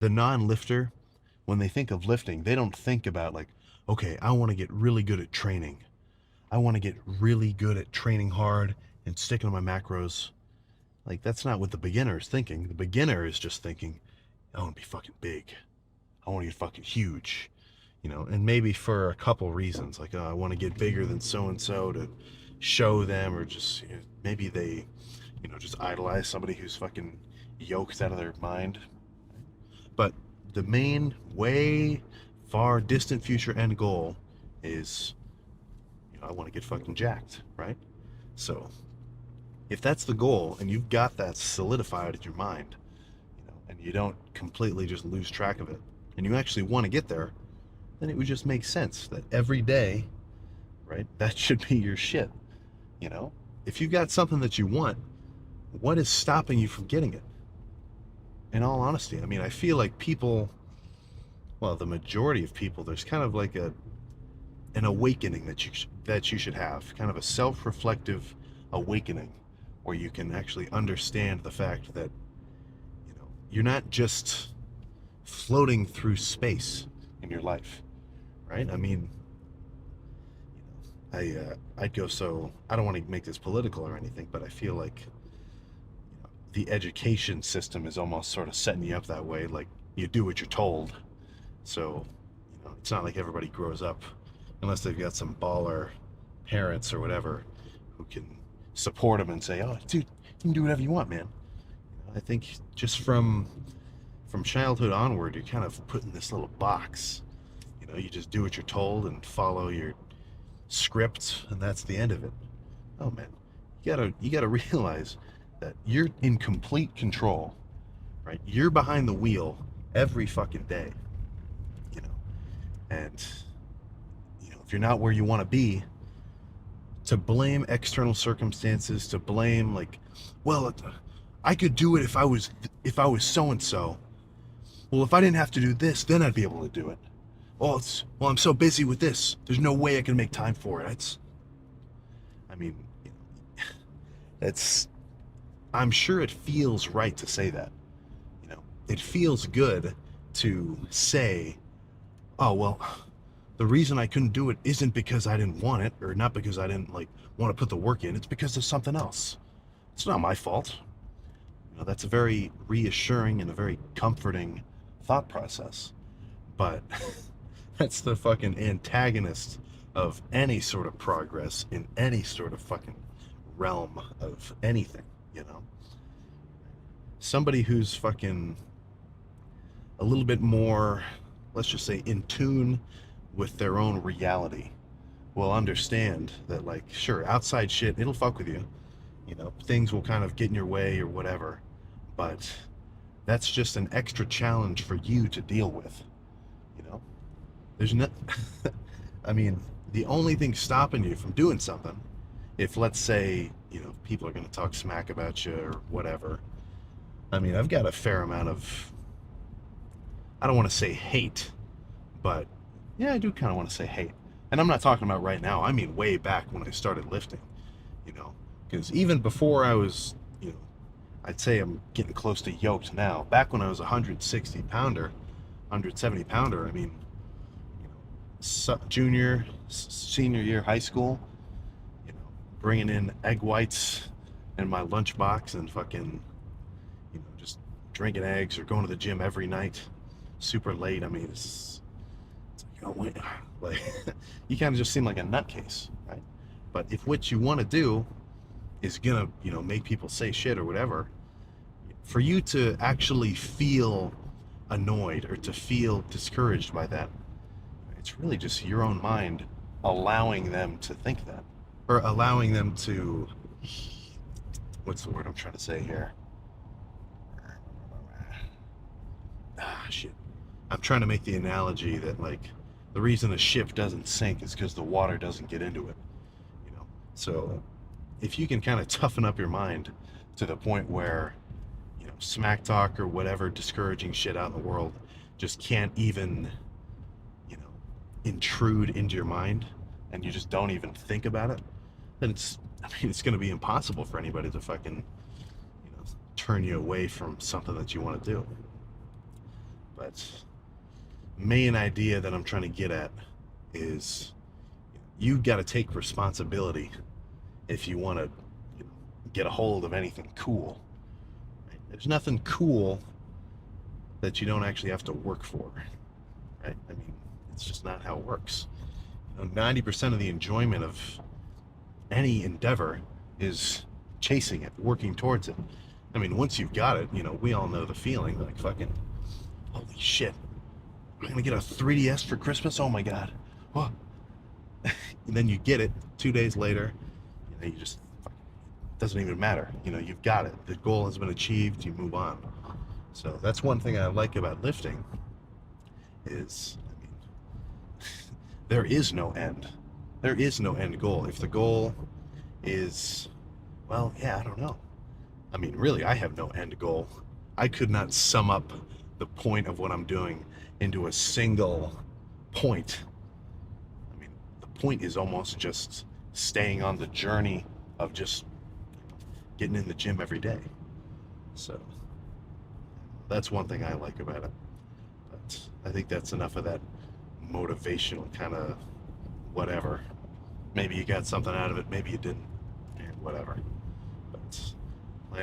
The non-lifter, when they think of lifting, they don't think about like, okay, I want to get really good at training. I want to get really good at training hard and sticking to my macros. Like, that's not what the beginner is thinking. The beginner is just thinking, I want to be fucking big. I want to get fucking huge. And maybe for a couple reasons, like, oh, I want to get bigger than so and so to show them, or just maybe they, just idolize somebody who's fucking yoked out of their mind. But the main, way far distant future end goal is, I want to get fucking jacked, right? So if that's the goal and you've got that solidified in your mind, and you don't completely just lose track of it, and you actually want to get there, then it would just make sense that every day, right, that should be your shit. If you've got something that you want, what is stopping you from getting it? In all honesty, I mean, I feel like people, well, the majority of people, there's kind of like an awakening that you should have, kind of a self-reflective awakening, where you can actually understand the fact that you're not just floating through space in your life, right? I mean, I'd go, so I don't want to make this political or anything, but I feel like the education system is almost sort of setting you up that way. Like, you do what you're told. So it's not like everybody grows up, unless they've got some baller parents or whatever who can support them and say, oh dude, you can do whatever you want, man. I think just from childhood onward, you're kind of put in this little box. You just do what you're told and follow your script, and that's the end of it. Oh man, you gotta realize that you're in complete control, right? You're behind the wheel every fucking day, you know, and if you're not where you want to be, to blame external circumstances, to blame like, well, I could do it if I was so and so. Well, if I didn't have to do this, then I'd be able to do it. Well, I'm so busy with this. There's no way I can make time for it. I mean, it's. I'm sure it feels right to say that. It feels good to say, oh well, the reason I couldn't do it isn't because I didn't want it, or not because I didn't like want to put the work in. It's because of something else. It's not my fault. That's a very reassuring and a very comforting thought process. But that's the fucking antagonist of any sort of progress in any sort of fucking realm of anything. Somebody who's fucking a little bit more, let's just say, in tune with their own reality will understand that, like, sure, outside shit, it'll fuck with you. Things will kind of get in your way or whatever, but that's just an extra challenge for you to deal with. You know, there's no, I mean, the only thing stopping you from doing something, if let's say, people are going to talk smack about you or whatever. I mean, I've got a fair amount of, I don't want to say hate, but yeah, I do kind of want to say hate. And I'm not talking about right now. I mean, way back when I started lifting, because even before I was, I'd say I'm getting close to yoked now. Back when I was a 160 pounder, 170 pounder, I mean, junior, senior year high school, bringing in egg whites in my lunchbox and fucking, just drinking eggs or going to the gym every night, super late. I mean, it's like, you kind of just seem like a nutcase, right? But if what you want to do is gonna, make people say shit or whatever, for you to actually feel annoyed or to feel discouraged by that, it's really just your own mind allowing them to think that, or allowing them to, what's the word I'm trying to say here? Shit. I'm trying to make the analogy that, like, the reason a ship doesn't sink is because the water doesn't get into it. So if you can kind of toughen up your mind to the point where, smack talk or whatever discouraging shit out in the world just can't even, intrude into your mind, and you just don't even think about it, then it's going to be impossible for anybody to fucking, turn you away from something that you want to do. But main idea that I'm trying to get at is you've got to take responsibility if you want to, you know, get a hold of anything cool. Right? There's nothing cool that you don't actually have to work for, right? I mean, it's just not how it works. 90% of the enjoyment of any endeavor is chasing it, working towards it. I mean, once you've got it, we all know the feeling, like, fucking, holy shit, I'm gonna get a 3DS for Christmas. Oh my god. Oh. And then you get it 2 days later. You just, it doesn't even matter. You've got it. The goal has been achieved. You move on. So that's one thing I like about lifting is, I mean, there is no end. There is no end goal. If the goal is, well, yeah, I don't know. I mean, really, I have no end goal. I could not sum up the point of what I'm doing into a single point. I mean, the point is almost just staying on the journey of just getting in the gym every day. So that's one thing I like about it. But I think that's enough of that motivational kind of whatever. Maybe you got something out of it, maybe you didn't. Whatever.